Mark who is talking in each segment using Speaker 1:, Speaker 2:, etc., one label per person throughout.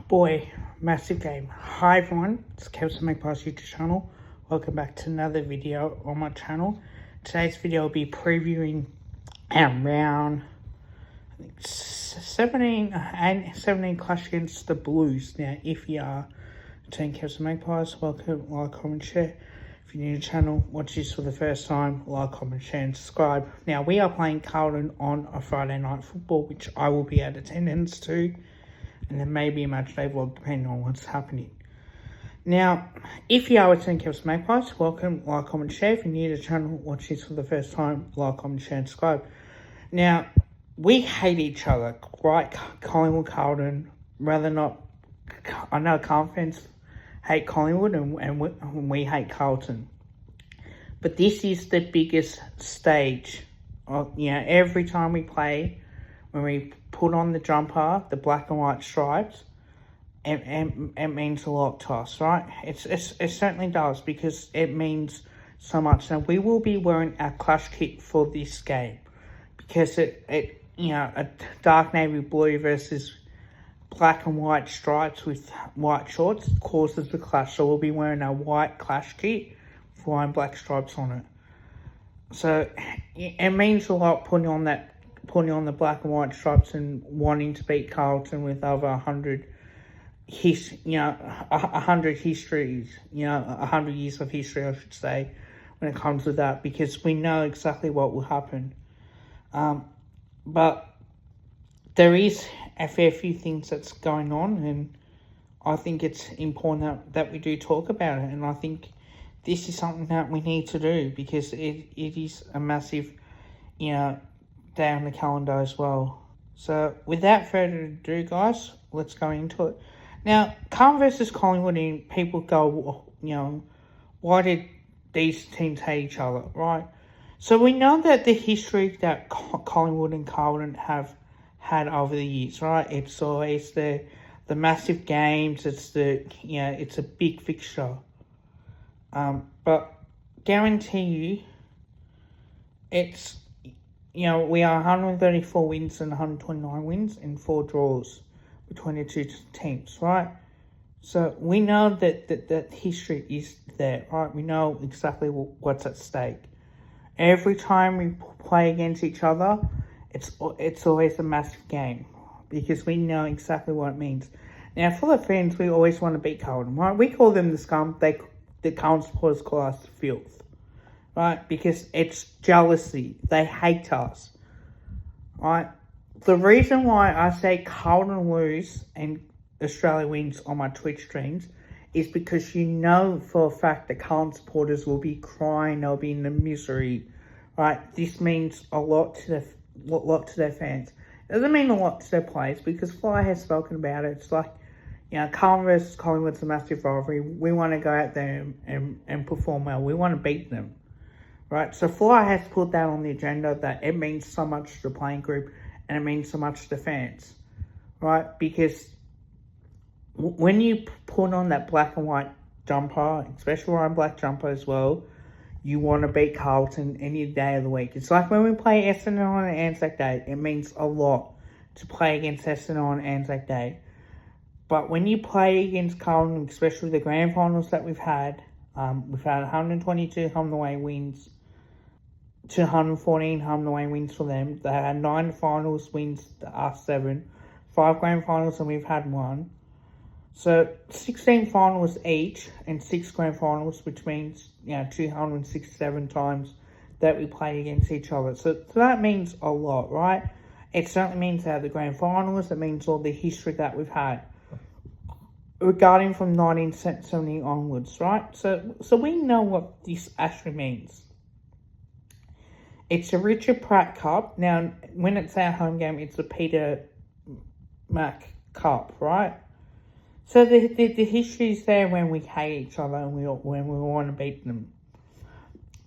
Speaker 1: boy, massive game. Hi everyone, it's Carlton YouTube channel. Welcome back to another video on my channel. Today's video will be previewing round 17 and 17 clash against the Blues. Now, if you are Team Carlton Magpies, welcome, like, comment, share. If you're new to the channel, watch this for the first time, like, comment, share and subscribe. Now, we are playing Carlton on a Friday night football, which I will be at attendance to. And then maybe a match day vlog depending on what's happening. Now, if you are with Team Carlton Magpies, welcome, like, comment, share. If you're new to the channel, watch this for the first time, like, comment, share and subscribe. Now, we hate each other, right? Collingwood, Carlton, rather not. I know Carlton fans hate Collingwood and we hate Carlton. But this is the biggest stage. Every time we play, when we put on the jumper, the black and white stripes, it means a lot to us, right? It certainly does, because it means so much. Now, we will be wearing our clash kit for this game, because a dark navy blue versus black and white stripes with white shorts causes the clash. So we'll be wearing our white clash kit with white and black stripes on it. So it means a lot putting on the black and white stripes and wanting to beat Carlton with over 100 years of history, I should say, when it comes to that, because we know exactly what will happen. But there is a fair few things that's going on, and I think it's important that we do talk about it. And I think this is something that we need to do, because it is a massive, day on the calendar as well. So without further ado, guys, let's go into it. Now, Carlton versus Collingwood, and people go, why did these teams hate each other, right? So we know that the history that Collingwood and Carlton have had over the years, right? It's always the massive games. It's it's a big fixture. But guarantee you, it's we are 134 wins and 129 wins and 4 draws between the two teams, right? So we know that history is there, right? We know exactly what's at stake. Every time we play against each other, it's always a massive game, because we know exactly what it means. Now, for the fans, we always want to beat Carlton, right? We call them the scum. The Carlton supporters call us filth, right? Because it's jealousy. They hate us, right? The reason why I say Carlton lose and Australia wins on my Twitch streams is because you know for a fact that Carlton supporters will be crying. They'll be in the misery, right? This means a lot to their fans. It doesn't mean a lot to their players, because Fly has spoken about it. It's like, Carlton versus Collingwood's a massive rivalry. We want to go out there and perform well. We want to beat them, right? So Fly has put that on the agenda, that it means so much to the playing group and it means so much to the fans, right? Because when you put on that black and white jumper, especially on black jumper as well, you want to beat Carlton any day of the week. It's like when we play Essendon on Anzac Day. It means a lot to play against Essendon on Anzac Day. But when you play against Carlton, especially the grand finals that we've had 122 home and away wins, 214 home and away wins for them. They had 9 finals wins to us 7, 5 grand finals, and we've had 1. So 16 finals each and 6 grand finals, which means 267 times that we play against each other. So that means a lot, right? It certainly means that the grand finals. It means all the history that we've had regarding from 1970 onwards, right? So we know what this actually means. It's a Richard Pratt Cup. Now, when it's our home game, it's a Peter Mac Cup, right? So the history is there when we hate each other and when we want to beat them,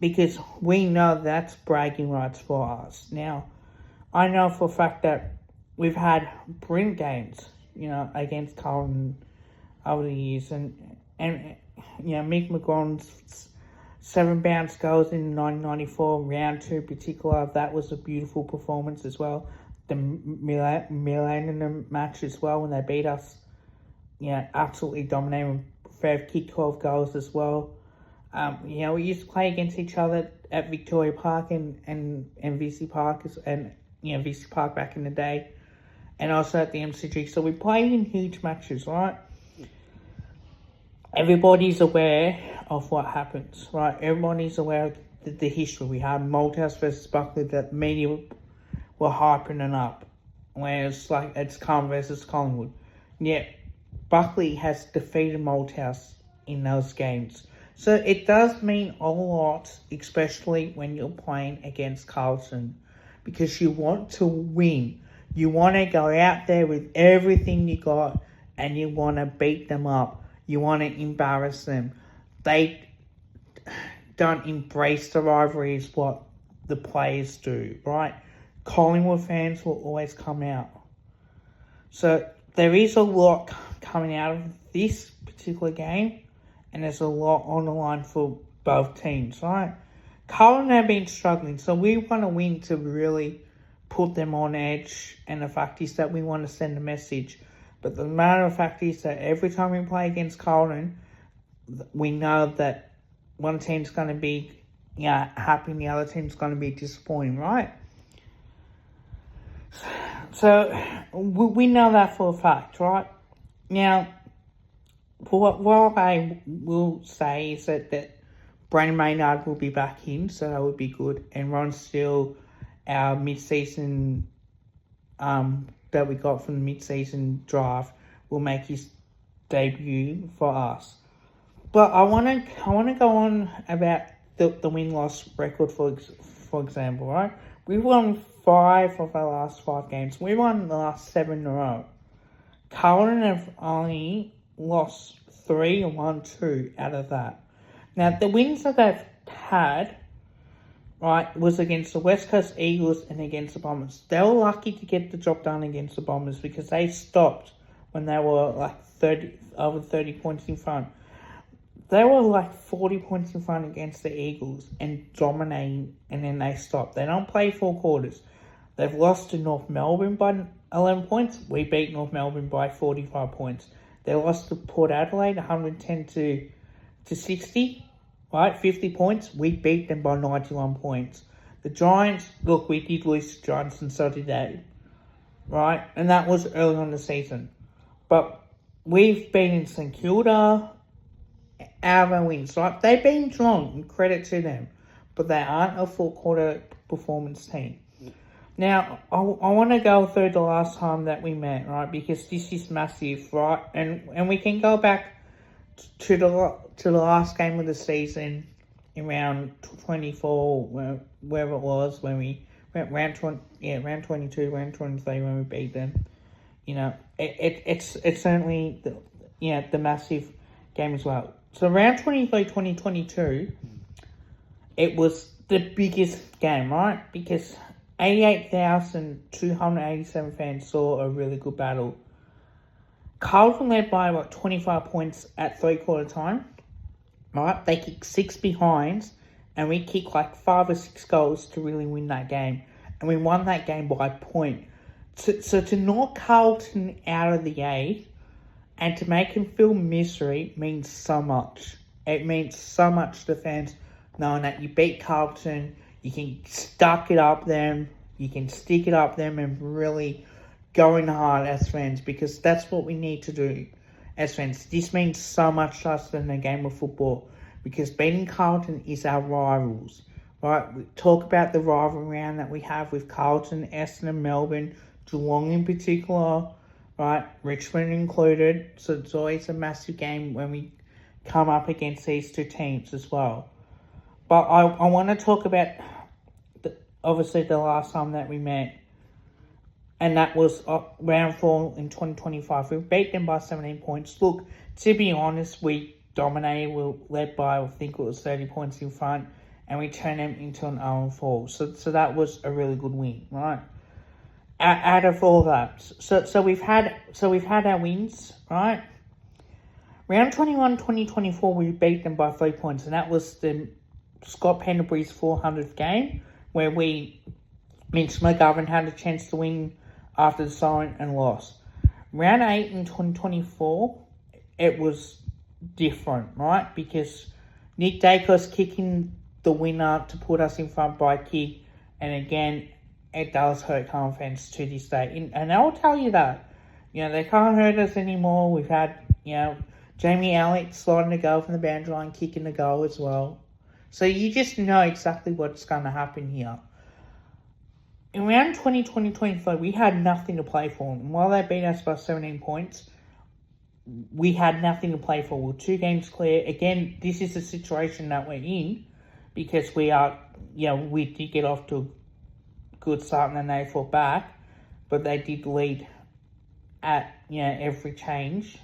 Speaker 1: because we know that's bragging rights for us. Now, I know for a fact that we've had brilliant games, against Carlton over the years, and Mick McGowan's 7 bounce goals in 1994 round 2 in particular, that was a beautiful performance as well. The Milan in the match as well, when they beat us absolutely dominating. Fair kicked 12 goals as well. We used to play against each other at Victoria Park and VC Park VC Park back in the day, and also at the MCG. So we played in huge matches, right? Everybody's aware of what happens, right? Everybody's aware of the history. We had Malthouse versus Buckley that media were hyping it up, where it's like it's Carlton versus Collingwood. Yet Buckley has defeated Malthouse in those games. So it does mean a lot, especially when you're playing against Carlton, because you want to win. You want to go out there with everything you got and you want to beat them up. You want to embarrass them. They don't embrace the rivalry is what the players do, right? Collingwood fans will always come out. So there is a lot coming out of this particular game, and there's a lot on the line for both teams, right? Carlton have been struggling, so we want to win to really put them on edge, and the fact is that we want to send a message. But the matter of fact is that every time we play against Carlton, we know that one team's going to be happy and the other team's going to be disappointing, right? So we know that for a fact, right? Now, what I will say is that Brandon Maynard will be back in, so that would be good. And Ron Steele, our mid-season that we got from the mid-season draft, will make his debut for us. But I want to go on about the win-loss record, for example, right? We've won 5 of our last 5 games. We won the last 7 in a row. Carlton have only lost 3 and won 2 out of that. Now, the wins that they've had, right, was against the West Coast Eagles and against the Bombers. They were lucky to get the job done against the Bombers because they stopped when they were like over 30 points in front. They were like 40 points in front against the Eagles and dominating, and then they stopped. They don't play 4 quarters. They've lost to North Melbourne by 11 points. We beat North Melbourne by 45 points. They lost to Port Adelaide 110 to 60, right? 50 points. We beat them by 91 points. The Giants, look, we did lose to Giants and so did they, right? And that was early on the season. But we've been in St Kilda, out of our wins, right? They've been strong, and credit to them. But they aren't a full quarter performance team. Now, I want to go through the last time that we met, right? Because this is massive, right? And we can go back to the last game of the season in round 24, wherever it was, when we went round 22, round 23, when we beat them. It's certainly the massive game as well. So round 23, 2022, it was the biggest game, right? Because 88,287 fans saw a really good battle. Carlton led by about 25 points at 3/4 time, right? They kicked 6 behinds, and we kicked like 5 or 6 goals to really win that game. And we won that game by a point. So to knock Carlton out of the 8 and to make him feel misery means so much. It means so much to fans knowing that you beat Carlton, you can stick it up them and really go in hard as fans, because that's what we need to do as fans. This means so much to us than a game of football, because beating Carlton is our rivals, right? We talk about the rivalry round that we have with Carlton, Essendon, Melbourne, Geelong in particular, right? Richmond included. So it's always a massive game when we come up against these two teams as well. But I want to talk about, obviously, the last time that we met. And that was round 4 in 2025. We beat them by 17 points. Look, to be honest, we dominated. We were led by, I think it was 30 points in front. And we turned them into an 0-4. So that was a really good win, right? Out of all that. So we've had our wins, right? Round 21, 2024, we beat them by 3 points. And that was the Scott Pendlebury's 400th game, where Mitch McGovern had a chance to win after the siren and lost. Round 8 in 2024, it was different, right? Because Nick Dacos kicking the winner to put us in front by a kick, and again, it does hurt Carlton fans to this day. And I'll tell you that, they can't hurt us anymore. We've had, Jamie Alex sliding the goal from the boundary line, kicking the goal as well. So you just know exactly what's going to happen here. In round 20-23, we had nothing to play for. And while they beat us by 17 points, we had nothing to play for. We're 2 games clear. Again, this is the situation that we're in because we did get off to a good start and then they fought back. But they did lead at, every change.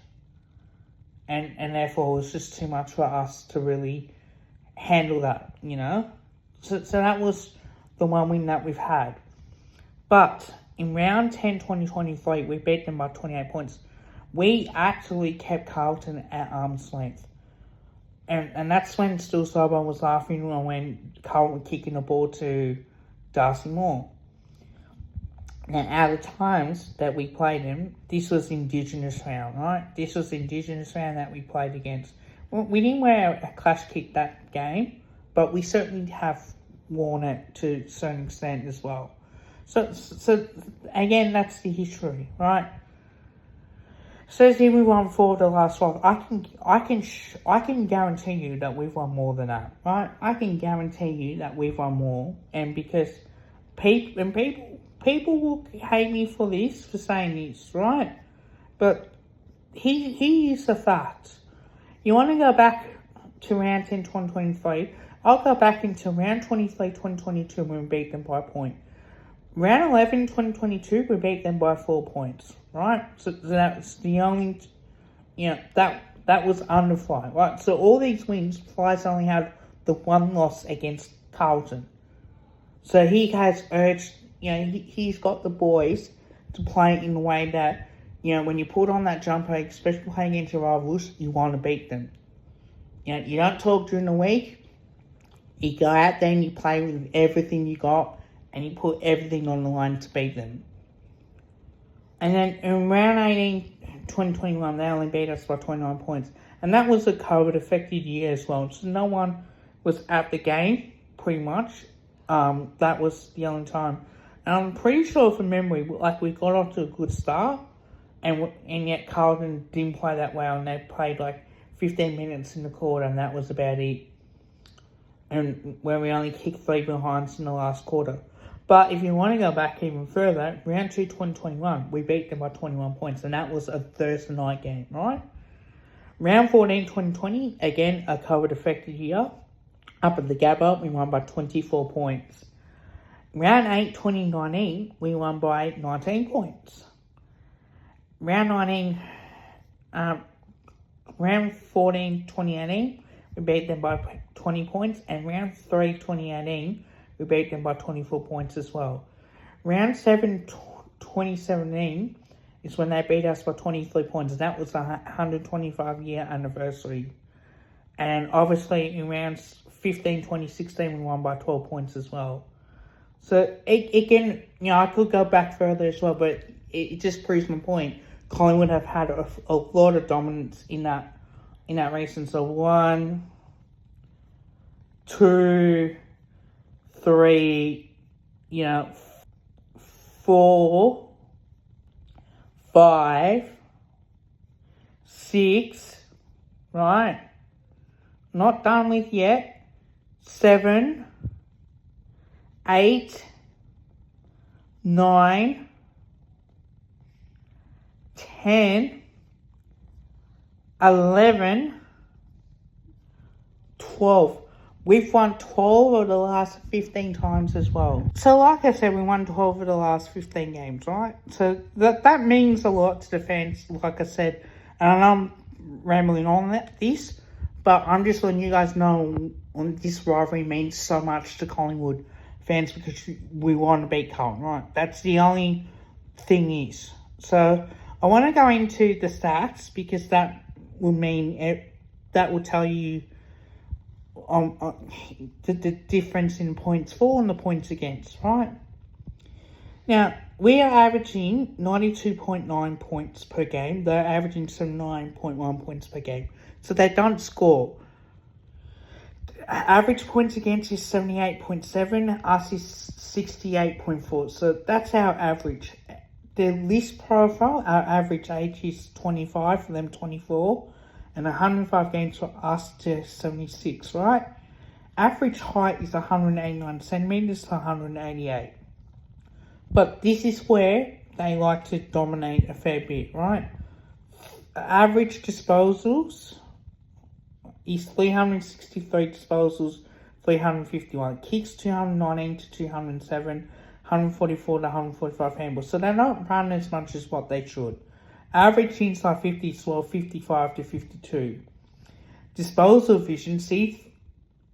Speaker 1: And therefore, it was just too much for us to really handle that, So that was the one win that we've had. But in round 10, 2023, we beat them by 28 points. We actually kept Carlton at arm's length. And that's when Still Sober was laughing when Carlton was kicking the ball to Darcy Moore. Now, out of the times that we played him, this was Indigenous round, right? This was Indigenous round that we played against. We didn't wear a clash kick that game, but we certainly have worn it to a certain extent as well. So again, that's the history, right? Says here we won 4 of the last 5. I can guarantee you that we've won more than that, right? I can guarantee you that we've won more, and because people will hate me for saying this, right? But he is the fact. You want to go back to round 10, 2023? I'll go back into round 23, 2022 when we beat them by a point. Round 11, 2022, we beat them by 4 points, right? So that's the only, that was under Fly, right? So all these wins, Fly's only had the one loss against Carlton. So he has urged, he's got the boys to play in the way that, when you put on that jumper, especially playing against your rivals, you want to beat them. You don't talk during the week. You go out there and you play with everything you got, and you put everything on the line to beat them. And then in round 18, 2021, they only beat us by 29 points. And that was a COVID-affected year as well. So no one was at the game, pretty much. That was the only time. And I'm pretty sure from memory, we got off to a good start. And yet Carlton didn't play that well. And they played 15 minutes in the quarter, and that was about it. And where we only kicked 3 behinds in the last quarter. But if you want to go back even further, round 2, 2021, we beat them by 21 points. And that was a Thursday night game, right? Round 14, 2020, again, a COVID-affected year. Up at the Gabba, we won by 24 points. Round 8, 2019, we won by 19 points. Round 14, 2018, we beat them by 20 points. And round 3, 2018, we beat them by 24 points as well. Round 7, 2017 is when they beat us by 23 points. And that was the 125-year anniversary. And obviously in rounds 15, 2016, we won by 12 points as well. So again, I could go back further as well, but it just proves my point. Collingwood have had a lot of dominance in that race. So 1, 2, 3, 4, 5, 6, right? Not done with yet. 7, 8, 9, 10, 11, 12. We've won 12 of the last 15 times as well. So like I said, we won 12 of the last 15 games, right? So that means a lot to the fans, like I said. And I know I'm rambling on this, but I'm just letting you guys know this rivalry means so much to Collingwood fans because we want to beat Carlton, right? That's the only thing is. So I want to go into the stats because that will mean that will tell you the difference in points for and the points against, right? Now, We are averaging 92.9 points per game. They're averaging 79.1 points per game. So they don't score. Average points against is 78.7. Us is 68.4. So that's our average. Their list profile, our average age is 25, for them 24. And 105 games for us to 76, right? Average height is 189 centimeters to 188. But this is where they like to dominate a fair bit, right? Average disposals is 363 disposals, 351. Kicks 219 to 207, 144 to 145 handballs. So they don't run as much as what they should. Average inside 50 is 55 to 52. Disposal efficiency,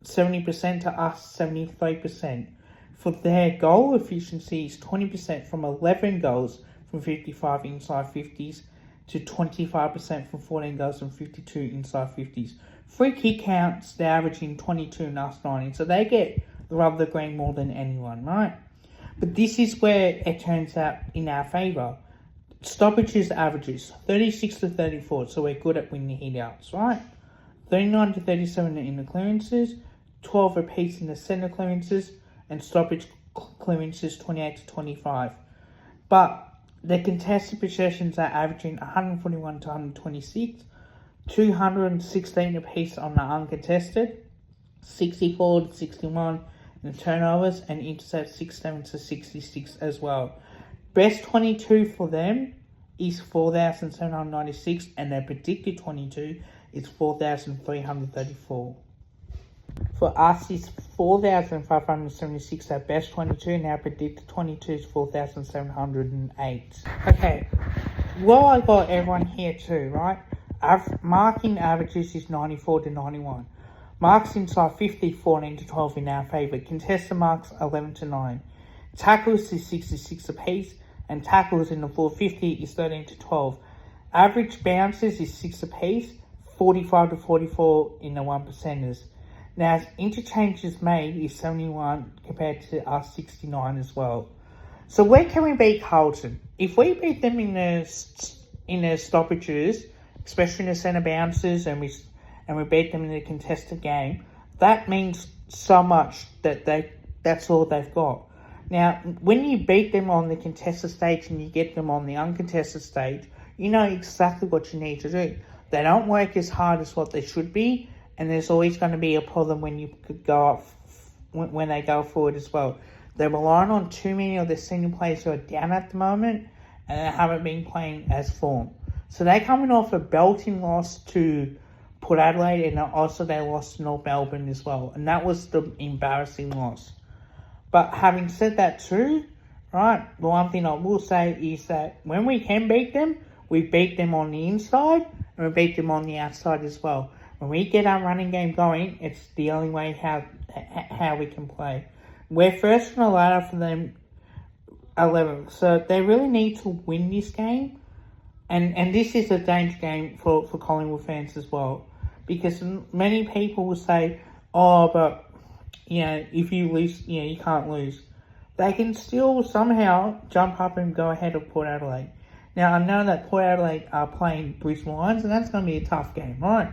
Speaker 1: 70% to us, 73%. For their goal efficiency is 20% from 11 goals from 55 inside 50s to 25% from 14 goals from 52 inside 50s. Free kick counts, they're averaging 22 and us 19. So they get the rub of the green more than anyone, right? But this is where it turns out in our favour. Stoppages averages 36 to 34, so we're good at winning hit-outs, right? 39 to 37 in the clearances, 12 apiece in the centre clearances, and stoppage clearances 28 to 25. But the contested possessions are averaging 141 to 126, 216 apiece on the uncontested, 64 to 61 in the turnovers, and intercepts 67 to 66 as well. Best 22 for them is 4,796, and their predicted 22 is 4,334. For us, it's 4,576 at best 22, and our predicted 22 is 4,708. Okay, well, I got everyone here too, right? Marking averages is 94 to 91. Marks inside 50, 14 to 12 in our favour. Contested marks 11 to 9. Tackles is 66 apiece, and tackles in the 450 is 13 to 12. Average bounces is 6 apiece, 45 to 44 in the 1%ers. Now, interchanges made is 71 compared to us 69 as well. So where can we beat Carlton? If we beat them in the stoppages, especially in the centre bounces, and we beat them in the contested game, that means so much that that's all they've got. Now, when you beat them on the contested stage and you get them on the uncontested stage, you know exactly what you need to do. They don't work as hard as what they should be, and there's always going to be a problem when you go up, when they go forward as well. They're relying on too many of the senior players who are down at the moment, and they haven't been playing as form. So they're coming off a belting loss to Port Adelaide, and also they lost to North Melbourne as well, and that was the embarrassing loss. But having said that too, right, the one thing I will say is that when we can beat them, we beat them on the inside, and we beat them on the outside as well. When we get our running game going, it's the only way how we can play. We're first on the ladder for them 11, so they really need to win this game. And this is a danger game for Collingwood fans as well. Because many people will say, oh, but, if you lose, you can't lose. They can still somehow jump up and go ahead of Port Adelaide. Now, I know that Port Adelaide are playing Brisbane Lions, and that's going to be a tough game, right?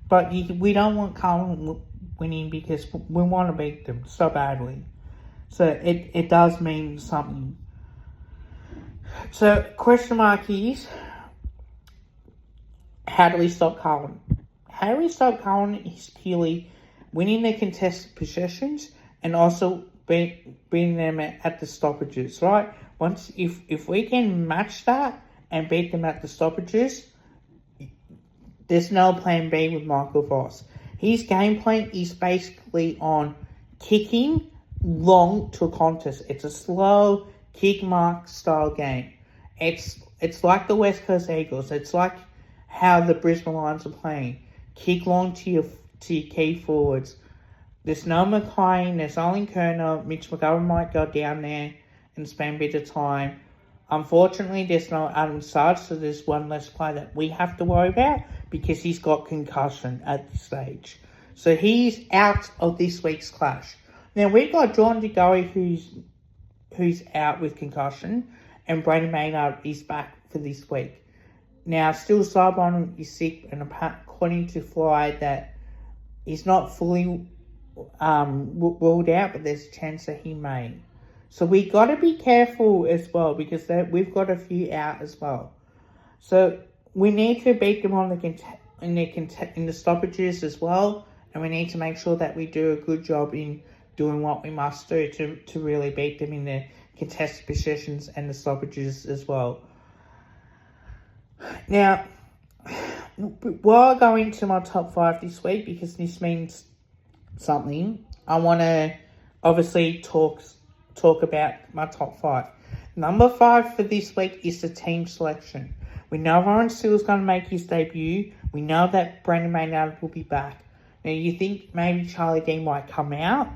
Speaker 1: But we don't want Carlton winning because we want to beat them so badly. So it does mean something. So question mark is, how do we stop Carlton? How do we stop Carlton is purely winning their contested possessions and also beating them at the stoppages, right? If we can match that and beat them at the stoppages, there's no plan B with Michael Voss. His game plan is basically on kicking long to a contest. It's a slow kick mark style game. It's like the West Coast Eagles. It's like how the Brisbane Lions are playing. Kick long to your key forwards. There's no McLean, there's only Kerner. Mitch McGovern might go down there and spend a bit of time. Unfortunately, there's no Adam Sard, so there's one less player that we have to worry about because he's got concussion at this stage. So he's out of this week's clash. Now, we've got John DeGoey who's out with concussion. and Brandon Maynard is back for this week. Now, still Sidebottom is sick, and according to Fly, that he's not fully ruled out, but there's a chance that he may. So we got to be careful as well, because we've got a few out as well. So we need to beat them on in the stoppages as well, and we need to make sure that we do a good job in doing what we must do to really beat them in the contested possessions and the stoppages as well. Now, while I go into my top 5 this week, because this means something, I want to obviously talk about my top 5. Number 5 for this week is the team selection. We know Warren Steele's going to make his debut. We know that Brandon Maynard will be back. Now, you think maybe Charlie Dean might come out?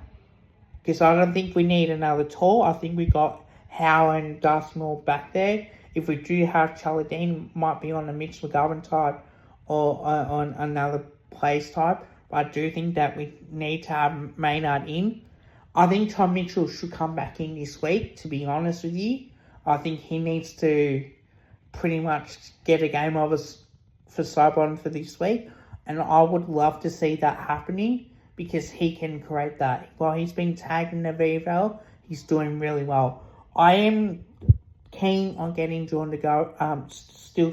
Speaker 1: Because I don't think we need another tall. I think we got Howe and Darcy Moore back there. If we do have Charlie Dean, might be on a Mitch McGovern type or on another place type. But I do think that we need to have Maynard in. I think Tom Mitchell should come back in this week, to be honest with you. I think he needs to pretty much get a game of us for Sidebottom for this week. And I would love to see that happening, because he can create that. While he's been tagged in the VFL, he's doing really well. I am keen on getting John to go, still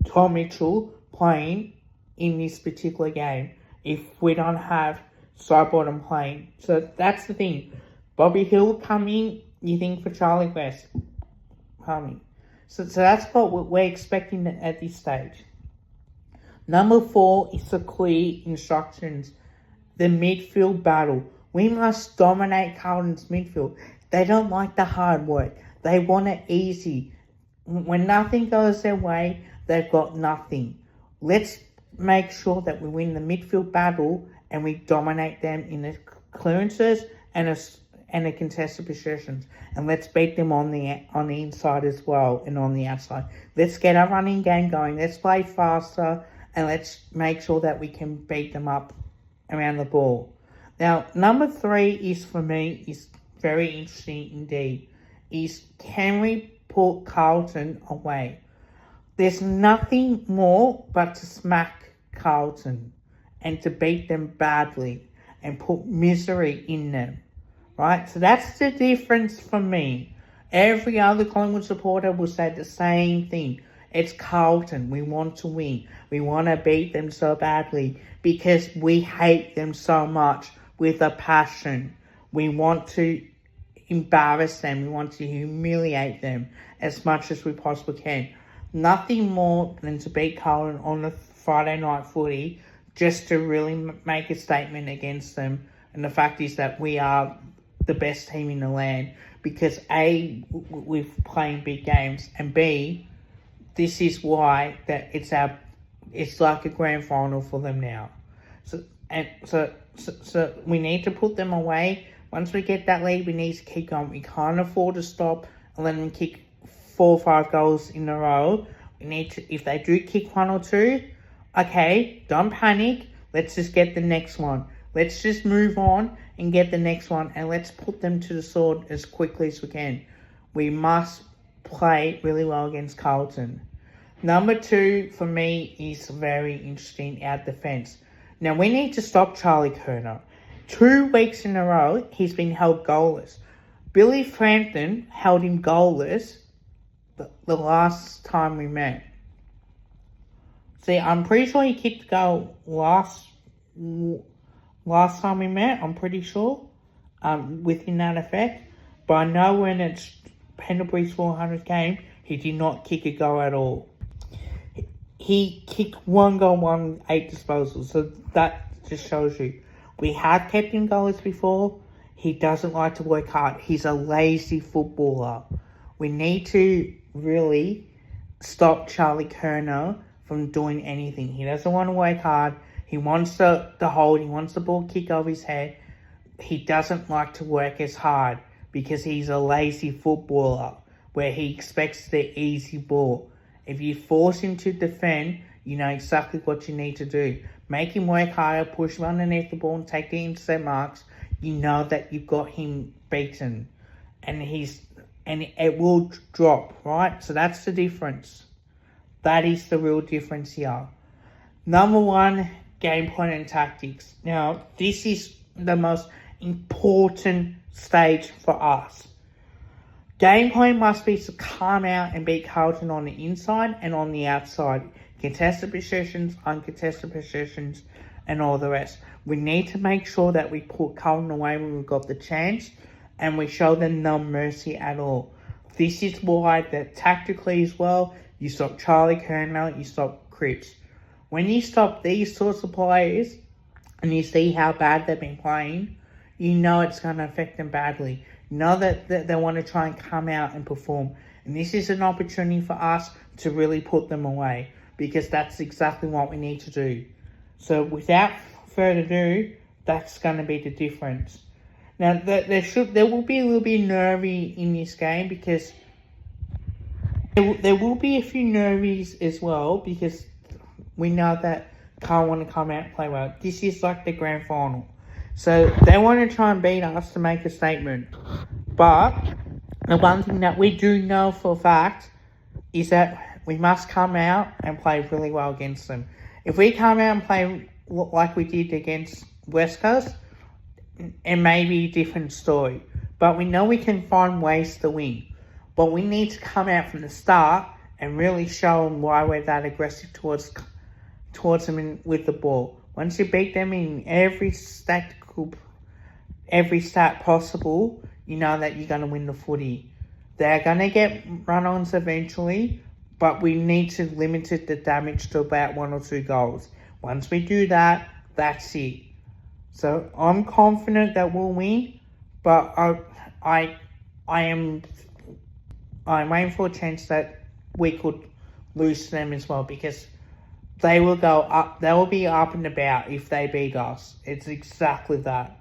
Speaker 1: Tom Mitchell playing in this particular game if we don't have Sidebottom playing. So that's the thing. Bobby Hill coming, you think, for Charlie West coming. So that's what we're expecting at this stage. Number 4 is the clear instructions. The midfield battle. We must dominate Carlton's midfield. They don't like the hard work. They want it easy. When nothing goes their way, they've got nothing. Let's make sure that we win the midfield battle and we dominate them in the clearances and the contested possessions. And let's beat them on the inside as well and on the outside. Let's get our running game going. Let's play faster. And let's make sure that we can beat them up around the ball. Now, number 3 is, for me, is very interesting indeed. Is, can we put Carlton away? There's nothing more but to smack Carlton and to beat them badly and put misery in them. Right? So that's the difference for me. Every other Collingwood supporter will say the same thing. It's Carlton. We want to win. We want to beat them so badly because we hate them so much with a passion. We want to embarrass them. We want to humiliate them as much as we possibly can. Nothing more than to beat Carlton on the Friday night footy just to really make a statement against them. And the fact is that we are the best team in the land because A, we're playing big games, and B, this is why that it's like a grand final for them now. So we need to put them away. Once we get that lead, we need to keep going. We can't afford to stop and let them kick 4 or 5 goals in a row. We need to, if they do kick 1 or 2, okay, don't panic. Let's just get the next one. Let's just move on and get the next one, and let's put them to the sword as quickly as we can. We must play really well against Carlton. Number 2 for me is very interesting, our defence. Now we need to stop Charlie Curnow. 2 weeks in a row, he's been held goalless. Billy Frampton held him goalless the last time we met. See, I'm pretty sure he kicked the goal last time we met, I'm pretty sure, within that effect. But I know when it's Pendlebury's 400th game, he did not kick a goal at all. He kicked 1 goal, 8 disposals. So that just shows you. We have kept him goalless before. He doesn't like to work hard. He's a lazy footballer. We need to really stop Charlie Curnow from doing anything. He doesn't want to work hard. He wants to hold. He wants the ball kick over his head. He doesn't like to work as hard because he's a lazy footballer where he expects the easy ball. If you force him to defend, you know exactly what you need to do. Make him work harder, push him underneath the ball and take the intercept marks. You know that you've got him beaten. And and it will drop, right? So that's the difference. That is the real difference here. Number one, game plan and tactics. Now, this is the most important stage for us. Game plan must be to come out and beat Carlton on the inside and on the outside. Contested possessions, uncontested possessions, and all the rest. We need to make sure that we put Carlton away when we've got the chance, and we show them no mercy at all. This is why that tactically as well, you stop Charlie Kerner, you stop Cripps. When you stop these sorts of players, and you see how bad they've been playing, you know it's going to affect them badly. You know that they want to try and come out and perform. And this is an opportunity for us to really put them away, because that's exactly what we need to do. So without further ado, that's going to be the difference. Now, there will be a little bit nervy in this game, because there will be a few nervies as well, because we know that Carl want to come out and play well. This is like the grand final. So they want to try and beat us to make a statement. But the one thing that we do know for a fact is that we must come out and play really well against them. If we come out and play like we did against West Coast, it may be a different story. But we know we can find ways to win. But we need to come out from the start and really show them why we're that aggressive towards them with the ball. Once you beat them in every stat possible, you know that you're going to win the footy. They're going to get run-ons eventually, but we need to limit the damage to about 1 or 2 goals. Once we do that, that's it. So I'm confident that we'll win, but I'm waiting for a chance that we could lose to them as well, because they will go up. They will be up and about if they beat us. It's exactly that.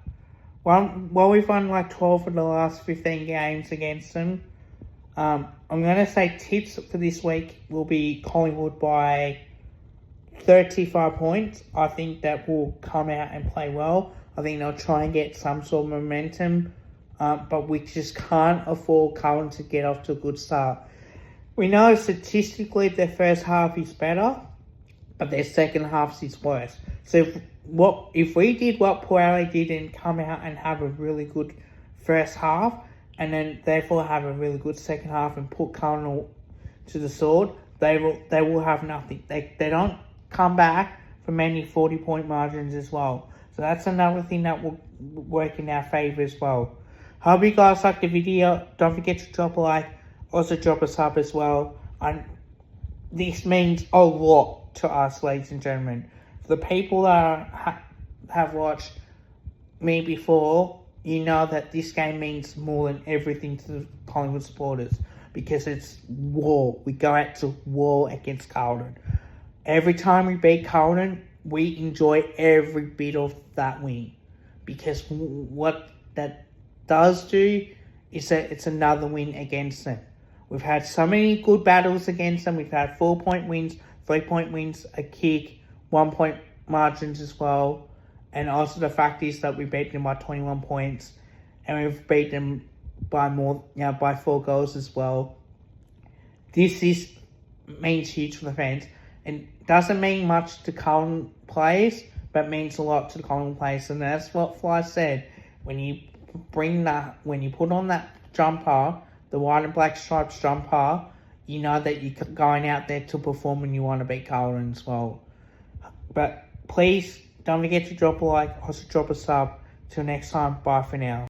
Speaker 1: Well, we've won like 12 of the last 15 games against them. I'm going to say tips for this week will be Collingwood by 35 points. I think that will come out and play well. I think they'll try and get some sort of momentum. But we just can't afford Carlton to get off to a good start. We know statistically their first half is better, but their second half is worse. So if we did what Puale did and come out and have a really good first half, and then therefore have a really good second half and put Carlton to the sword, they will have nothing. They don't come back from many 40-point margins as well. So that's another thing that will work in our favour as well. Hope you guys liked the video. Don't forget to drop a like. Also drop a sub as well. And this means a lot to us, ladies and gentlemen. For the people that have watched me before, you know that this game means more than everything to the Collingwood supporters, because it's war. We go out to war against Carlton. Every time we beat Carlton, we enjoy every bit of that win, because what that does do is that it's another win against them. We've had so many good battles against them. We've had 4-point wins, 3-point wins, a kick, 1-point margins as well. And also the fact is that we beat them by 21 points, and we've beat them by by 4 goals as well. This means huge for the fans, and doesn't mean much to Carlton players, but means a lot to the Carlton players. And that's what Fly said. When you put on that jumper, the white and black stripes jumper, you know that you're going out there to perform and you want to beat Carlton as well. But please don't forget to drop a like, also drop a sub. Till next time, bye for now.